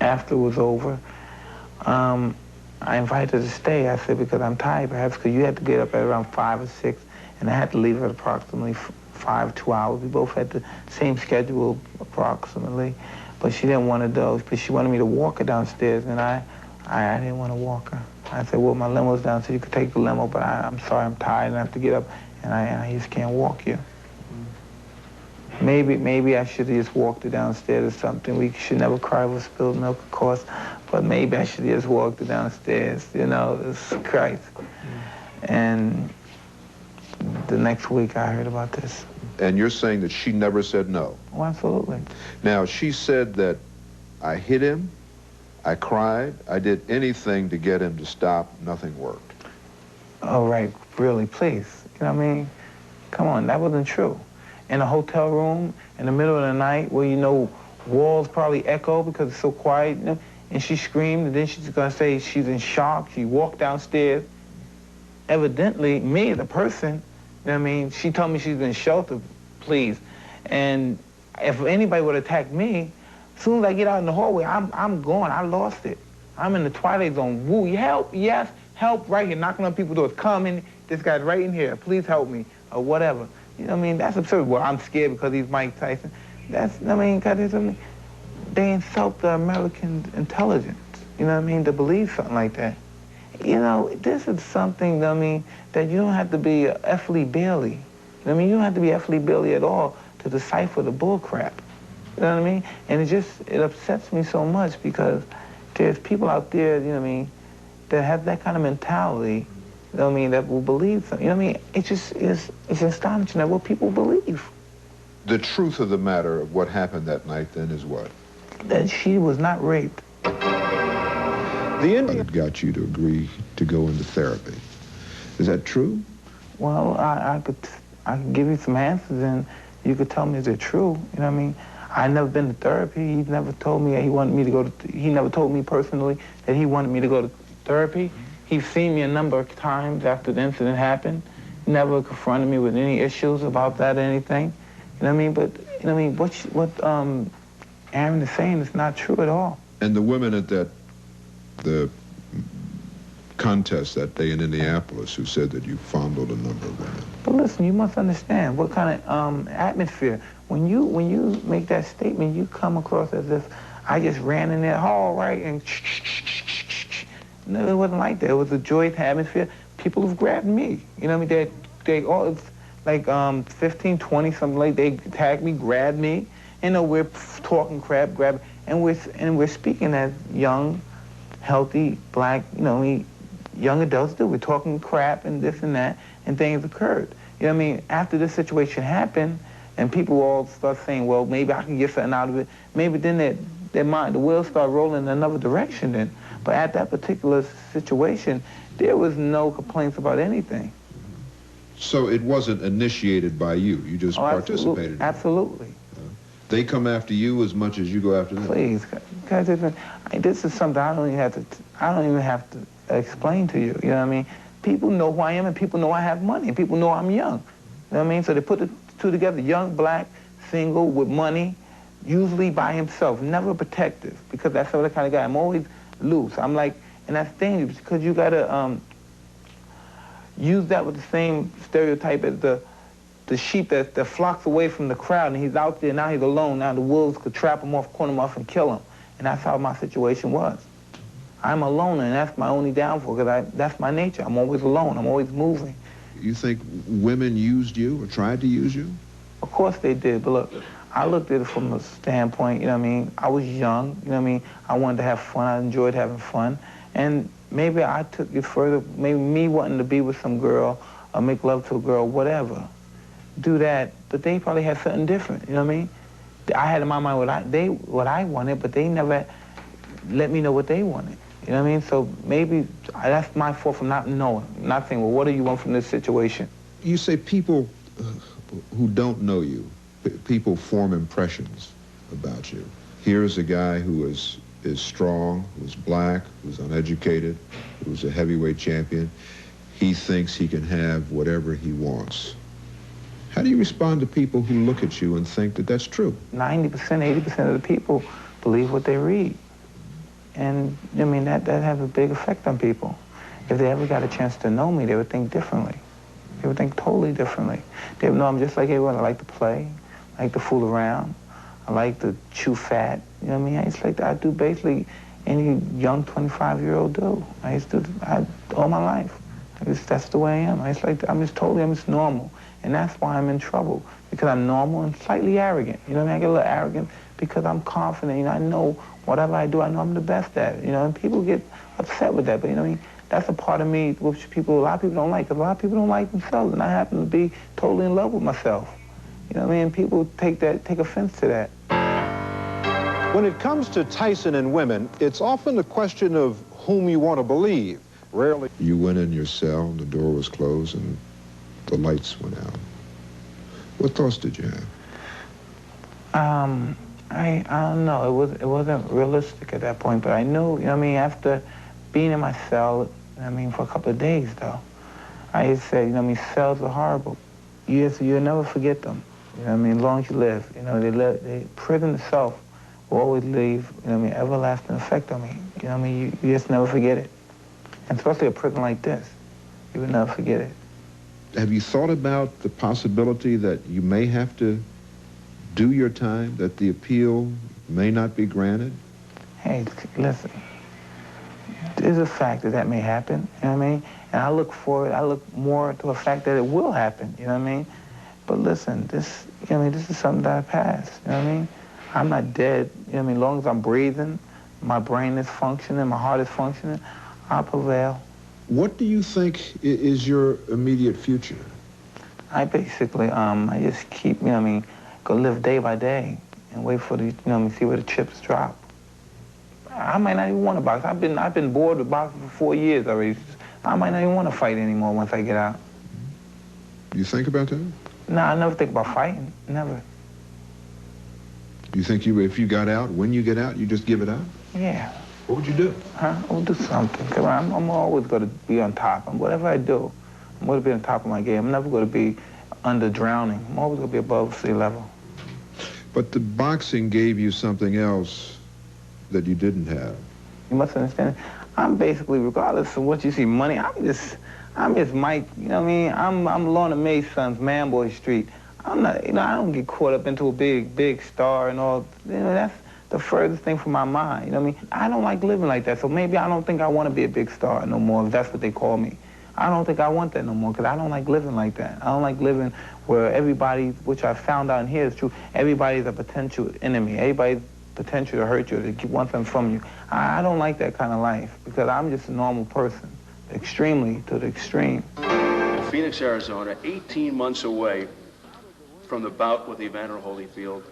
after it was over, I invited her to stay. I said, because I'm tired, perhaps, because you had to get up at around 5 or 6, and I had to leave at approximately 2 hours. We both had the same schedule, approximately, but she didn't want to do, but she wanted me to walk her downstairs, and I didn't want to walk her. I said, well, my limo's down, so you could take the limo, but I'm sorry, I'm tired, and I have to get up, and I just can't walk you. Maybe I should have just walked her downstairs or something. We should never cry over spilled milk, of course, but maybe I should have just walked her downstairs, you know, it's Christ. And the next week I heard about this. And you're saying that she never said no? Oh, absolutely. Now, she said that I hit him, I cried, I did anything to get him to stop, nothing worked. Oh, right, really, please. You know what I mean? Come on, that wasn't true. In a hotel room, in the middle of the night, where, you know, walls probably echo because it's so quiet, you know, and she screamed, and then she's gonna say she's in shock. She walked downstairs. Evidently, me, the person, you know what I mean, she told me she's in shelter, please. And if anybody would attack me, as soon as I get out in the hallway, I'm gone. I lost it. I'm in the twilight zone. Woo, help, yes, help, right here, knocking on people's doors. Come in, this guy's right in here. Please help me, or whatever. You know what I mean? That's absurd. Well, I'm scared because he's Mike Tyson. That's, I mean, because they insult the American intelligence, you know what I mean, to believe something like that. You know, this is something, I mean, that you don't have to be F. Lee Bailey. You know what I mean? You don't have to be F. Lee Bailey at all to decipher the bull crap. You know what I mean? And it upsets me so much because there's people out there, you know what I mean, that have that kind of mentality, you know what I mean, that will believe something. You know what I mean? It just is, it's astonishing that what people believe. The truth of the matter of what happened that night then is what? That she was not raped. The Indian got you to agree to go into therapy. Is that true? Well, I could give you some answers and you could tell me if they're true. You know what I mean? I never been to therapy. He never told me that he wanted me to go to, he never told me personally that he wanted me to go to therapy. He's seen me a number of times after the incident happened. He never confronted me with any issues about that or anything. You know what I mean? But, you know what I mean? What Aaron is saying is not true at all. And the women at the contest that day in Indianapolis who said that you fondled a number of women. But listen, you must understand what kind of atmosphere. When you make that statement, you come across as if I just ran in that hall, right, and no, it wasn't like that. It was a joyous atmosphere. People have grabbed me. You know what I mean? They all, it's like 15, 20, something like, they tagged me, grabbed me, and we're talking crap, and we're speaking as young, healthy, black, you know, young adults do. We're talking crap and this and that, and things occurred. You know what I mean? After this situation happened, and people all start saying, well, maybe I can get something out of it, maybe then their mind, the wheels start rolling in another direction then. But at that particular situation, there was no complaints about anything. So it wasn't initiated by you, you just participated? Absolutely. They come after you as much as you go after them? Please, because this is something I don't even have to explain to you, you know what I mean? People know who I am, and people know I have money, and people know I'm young. You know what I mean? So they put the two together, young, black, single, with money, usually by himself, never protective, because that's the kind of guy. I'm always loose. I'm like, and that's dangerous, because you gotta use that with the same stereotype as the sheep that flocks away from the crowd, and he's out there, now he's alone. Now the wolves could trap him off, corner him off, and kill him. And that's how my situation was. I'm a loner, and that's my only downfall, because that's my nature. I'm always alone. I'm always moving. You think women used you or tried to use you? Of course they did, but look, I looked at it from a standpoint, you know what I mean? I was young, you know what I mean? I wanted to have fun. I enjoyed having fun. And maybe I took it further. Maybe me wanting to be with some girl or make love to a girl, whatever. Do that, but they probably had something different, you know what I mean? I had in my mind what I wanted, but they never let me know what they wanted. You know what I mean? So maybe that's my fault for not knowing, not saying, well, what do you want from this situation? You say people who don't know you, people form impressions about you. Here's a guy who is strong, who's black, who's uneducated, who's a heavyweight champion. He thinks he can have whatever he wants. How do you respond to people who look at you and think that that's true? 90%, 80% of the people believe what they read. And I mean, that has a big effect on people. If they ever got a chance to know me, they would think differently. They would think totally differently. They would know I'm just like everyone. I like to play, I like to fool around, I like to chew fat. You know what I mean? It's like I do basically any young 25-year-old do. I used to all my life. That's the way I am. I'm just normal. And that's why I'm in trouble, because I'm normal and slightly arrogant. You know what I mean? I get a little arrogant because I'm confident. You know, I know whatever I do, I know I'm the best at it. You know, and people get upset with that. But you know what I mean? That's a part of me which a lot of people don't like, because a lot of people don't like themselves, and I happen to be totally in love with myself. You know what I mean? People take offense to that. When it comes to Tyson and women, it's often a question of whom you want to believe. Rarely. You went in your cell, and the door was closed, and the lights went out. What thoughts did you have? I don't know. It wasn't realistic at that point, but I knew, you know what I mean, after being in my cell, I mean, for a couple of days, though, I said, you know what I mean, cells are horrible. You'll never forget them. You know what I mean, as long as you live. You know, prison itself will always leave, you know what I mean, everlasting effect on me. You know what I mean, you just never forget it. And especially a prison like this, you would never forget it. Have you thought about the possibility that you may have to do your time, that the appeal may not be granted? Hey, listen, there's a fact that may happen, you know what I mean? And I look more to the fact that it will happen, you know what I mean? But listen, this is something that I passed, you know what I mean? I'm not dead, you know what I mean? As long as I'm breathing, my brain is functioning, my heart is functioning, I'll prevail. What do you think is your immediate future? I basically, I just keep, you know what I mean, go live day by day and wait for the, you know what I mean, see where the chips drop. I might not even want to box. I've been bored with boxing for 4 years already. I might not even want to fight anymore once I get out. You think about that? No, I never think about fighting, never. You think if you got out, when you get out, you just give it up? Yeah. What would you do? I'll do something. Come on, I'm always going to be on top. And whatever I do, I'm going to be on top of my game. I'm never going to be under drowning. I'm always going to be above sea level. But the boxing gave you something else that you didn't have. You must understand, I'm basically, regardless of what you see, money, I'm just Mike, you know what I mean? I'm Lorna Mae's son's Manboy Street. I'm not, you know, I don't get caught up into a big star and all. You know, that's the furthest thing from my mind, you know what I mean? I don't like living like that, so maybe I don't think I want to be a big star no more, if that's what they call me. I don't think I want that no more, because I don't like living like that. I don't like living where everybody, which I found out in here is true, everybody's a potential enemy. Everybody's potential to hurt you, to want something from you. I don't like that kind of life, because I'm just a normal person, extremely to the extreme. Phoenix, Arizona, 18 months away from the bout with Evander Holyfield.